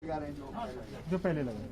जो पहले लगा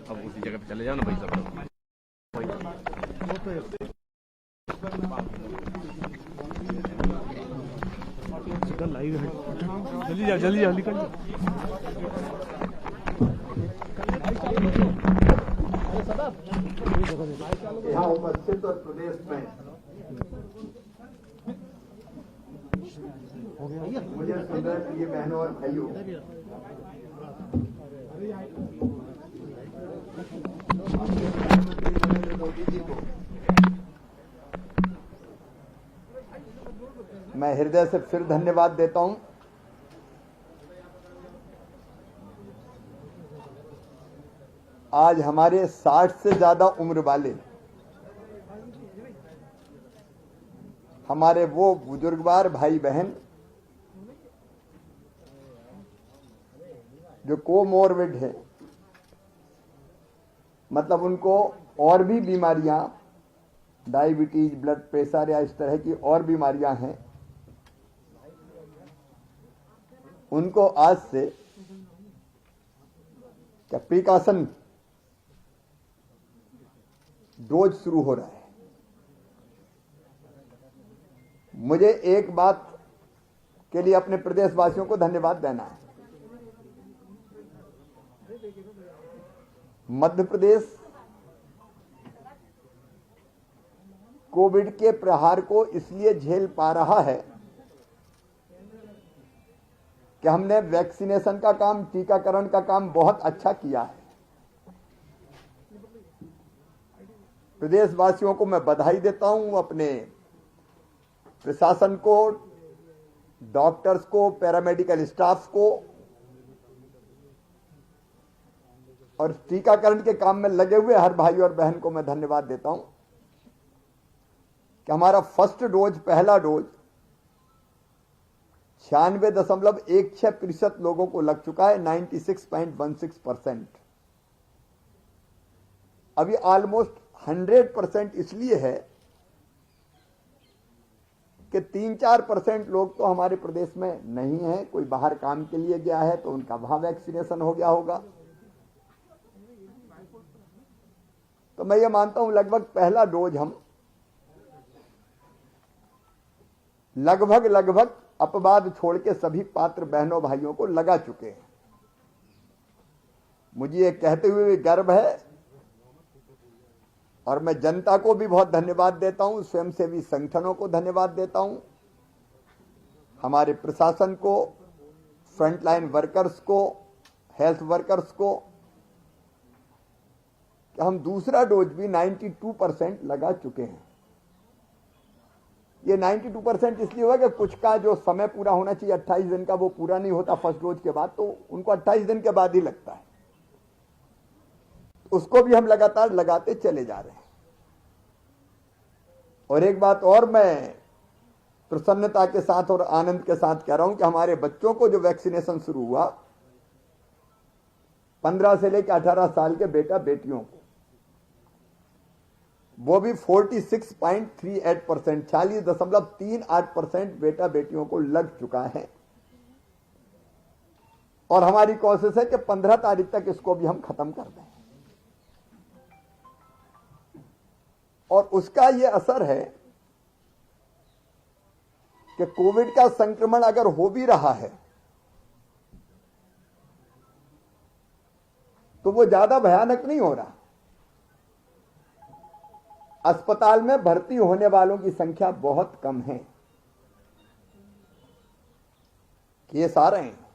अब उसी जगह पे चले जाओ ना भाई सब लाइव है। जल्दी जाओ जल्दी जाओ निकल जाओ। यहाँ उपस्थित और प्रदेश में मुझे सुंदर प्रिय बहनों और भाइयों, मोदी जी को मैं हृदय से फिर धन्यवाद देता हूं। आज हमारे 60 से ज्यादा उम्र वाले हमारे वो बुजुर्गवार भाई बहन जो कोमोर्बिड है, मतलब उनको और भी बीमारियां, डायबिटीज, ब्लड प्रेशर या इस तरह की और बीमारियां हैं, उनको आज से क्या प्रिकॉशन डोज शुरू हो रहा है। मुझे एक बात के लिए अपने प्रदेशवासियों को धन्यवाद देना है। मध्य प्रदेश कोविड के प्रहार को इसलिए झेल पा रहा है कि हमने वैक्सीनेशन का काम, टीकाकरण का काम बहुत अच्छा किया है। प्रदेशवासियों को मैं बधाई देता हूं, अपने प्रशासन को, डॉक्टर्स को, पैरामेडिकल स्टाफ को और टीकाकरण के काम में लगे हुए हर भाई और बहन को मैं धन्यवाद देता हूं कि हमारा फर्स्ट डोज, पहला डोज 96.16% लोगों को लग चुका है, 96.16%। अभी ऑलमोस्ट 100% इसलिए है कि 3-4% लोग तो हमारे प्रदेश में नहीं है, कोई बाहर काम के लिए गया है तो उनका वहां वैक्सीनेशन हो गया होगा। तो मैं ये मानता हूं लगभग पहला डोज हम लगभग अपवाद छोड़ के सभी पात्र बहनों भाइयों को लगा चुके हैं। मुझे ये कहते हुए भी गर्व है और मैं जनता को भी बहुत धन्यवाद देता हूं, स्वयंसेवी संगठनों को धन्यवाद देता हूं, हमारे प्रशासन को, फ्रंटलाइन वर्कर्स को, हेल्थ वर्कर्स को, कि हम दूसरा डोज भी 92% लगा चुके हैं। ये 92% इसलिए हुआ कि कुछ का जो समय पूरा होना चाहिए 28 दिन का, वो पूरा नहीं होता फर्स्ट डोज के बाद, तो उनको 28 दिन के बाद ही लगता है। उसको भी हम लगातार लगाते चले जा रहे हैं। और एक बात और मैं प्रसन्नता के साथ और आनंद के साथ कह रहा हूं कि हमारे बच्चों को जो वैक्सीनेशन शुरू हुआ 15 से लेकर 18 साल के बेटा बेटियों को, वो भी 46.38%, 40.38% बेटा बेटियों को लग चुका है। और हमारी कोशिश है कि 15 तारीख तक इसको भी हम खत्म कर दें। और उसका यह असर है कि कोविड का संक्रमण अगर हो भी रहा है तो वो ज्यादा भयानक नहीं हो रहा। अस्पताल में भर्ती होने वालों की संख्या बहुत कम है। केस आ रहे हैं,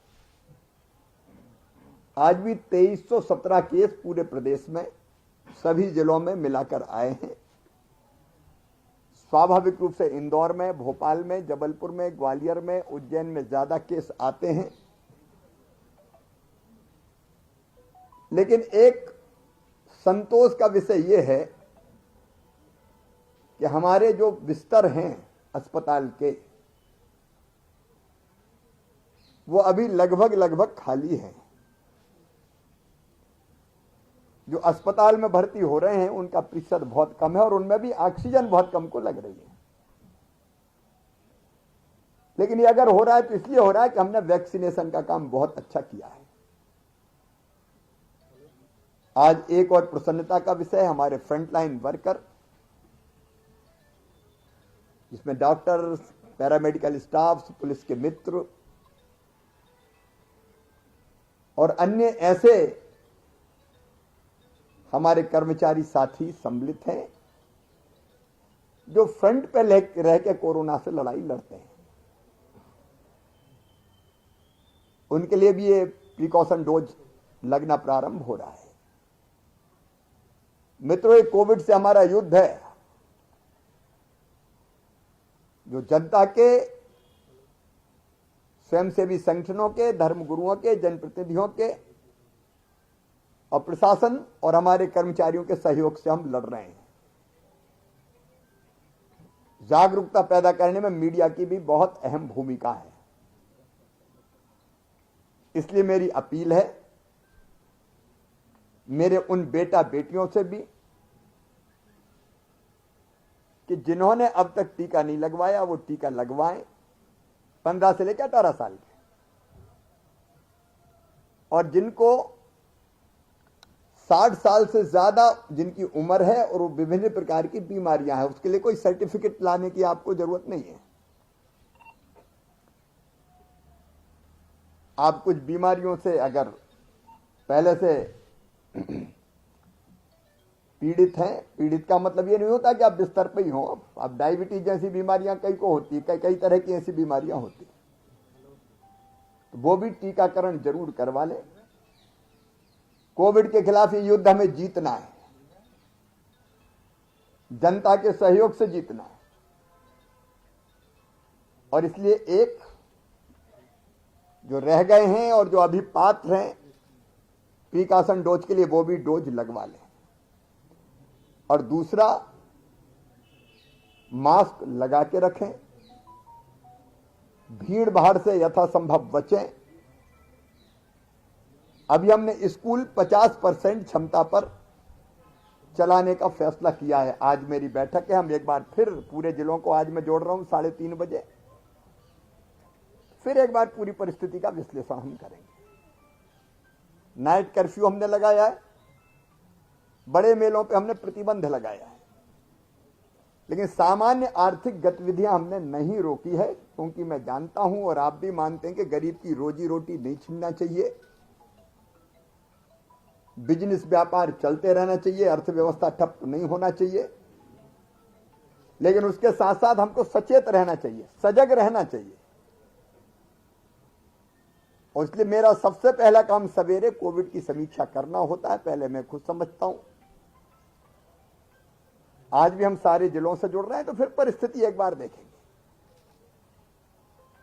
आज भी 2317 केस पूरे प्रदेश में सभी जिलों में मिलाकर आए हैं। स्वाभाविक रूप से इंदौर में, भोपाल में, जबलपुर में, ग्वालियर में, उज्जैन में ज्यादा केस आते हैं। लेकिन एक संतोष का विषय यह है कि हमारे जो बिस्तर हैं अस्पताल के, वो अभी लगभग खाली हैं। जो अस्पताल में भर्ती हो रहे हैं उनका प्रतिशत बहुत कम है और उनमें भी ऑक्सीजन बहुत कम को लग रही है। लेकिन ये अगर हो रहा है तो इसलिए हो रहा है कि हमने वैक्सीनेशन का काम बहुत अच्छा किया है। आज एक और प्रसन्नता का विषय है, हमारे फ्रंटलाइन वर्कर, जिसमें डॉक्टर, पैरामेडिकल स्टाफ, पुलिस के मित्र और अन्य ऐसे हमारे कर्मचारी साथी सम्मिलित हैं जो फ्रंट पे रह के कोरोना से लड़ाई लड़ते हैं। उनके लिए भी ये प्रिकॉशन डोज लगना प्रारंभ हो रहा है। मित्रों, ये कोविड से हमारा युद्ध है जो जनता के, स्वयंसेवी संगठनों के, धर्मगुरुओं के, जनप्रतिनिधियों के और प्रशासन और हमारे कर्मचारियों के सहयोग से हम लड़ रहे हैं। जागरूकता पैदा करने में मीडिया की भी बहुत अहम भूमिका है। इसलिए मेरी अपील है मेरे उन बेटा बेटियों से भी कि जिन्होंने अब तक टीका नहीं लगवाया वो टीका लगवाएं, 15 से लेकर 18 साल के, और जिनको 60 साल से ज्यादा जिनकी उम्र है और वो विभिन्न प्रकार की बीमारियां हैं, उसके लिए कोई सर्टिफिकेट लाने की आपको जरूरत नहीं है। आप कुछ बीमारियों से अगर पहले से पीड़ित हैं, पीड़ित का मतलब ये नहीं होता कि आप बिस्तर पे ही हो। अब डायबिटीज जैसी बीमारियां कई को होती है, कई तरह की ऐसी बीमारियां होती, तो वो भी टीकाकरण जरूर करवा लें। कोविड के खिलाफ ये युद्ध हमें जीतना है, जनता के सहयोग से जीतना है। और इसलिए एक जो रह गए हैं और जो अभी पात्र हैं प्रिकॉशन डोज के लिए, वो भी डोज लगवा लें। और दूसरा, मास्क लगा के रखें, भीड़ भाड़ से यथासंभव बचें। अभी हमने स्कूल 50% क्षमता पर चलाने का फैसला किया है। आज मेरी बैठक है, हम एक बार फिर पूरे जिलों को आज मैं जोड़ रहा हूं 3:30 बजे, फिर एक बार पूरी परिस्थिति का विश्लेषण हम करेंगे। नाइट कर्फ्यू हमने लगाया है, बड़े मेलों पे हमने प्रतिबंध लगाया है, लेकिन सामान्य आर्थिक गतिविधियां हमने नहीं रोकी है, क्योंकि मैं जानता हूं और आप भी मानते हैं कि गरीब की रोजी रोटी नहीं छीनना चाहिए। बिजनेस व्यापार चलते रहना चाहिए, अर्थव्यवस्था ठप नहीं होना चाहिए, लेकिन उसके साथ साथ हमको सचेत रहना चाहिए, सजग रहना चाहिए। और इसलिए मेरा सबसे पहला काम सवेरे कोविड की समीक्षा करना होता है। पहले मैं खुद समझता हूं, आज भी हम सारे जिलों से जुड़ रहे हैं तो फिर परिस्थिति एक बार देखेंगे।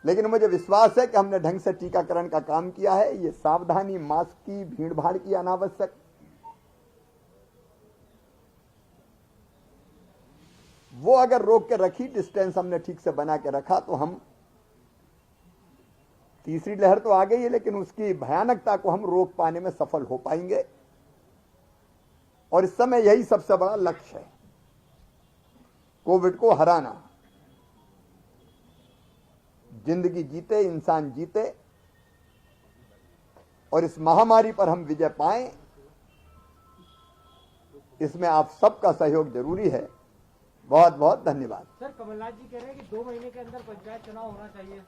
लेकिन मुझे विश्वास है कि हमने ढंग से टीकाकरण का काम किया है। ये सावधानी, मास्क की, भीड़ भाड़ की अनावश्यक, वो अगर रोक के रखी, डिस्टेंस हमने ठीक से बना के रखा, तो हम, तीसरी लहर तो आ गई है लेकिन उसकी भयानकता को हम रोक पाने में सफल हो पाएंगे। और इस समय यही सबसे बड़ा लक्ष्य है, कोविड को हराना। जिंदगी जीते, इंसान जीते और इस महामारी पर हम विजय पाएं, इसमें आप सबका सहयोग जरूरी है। बहुत बहुत धन्यवाद। सर, कमलनाथ जी कह रहे हैं कि 2 महीने के अंदर पंचायत चुनाव होना चाहिए।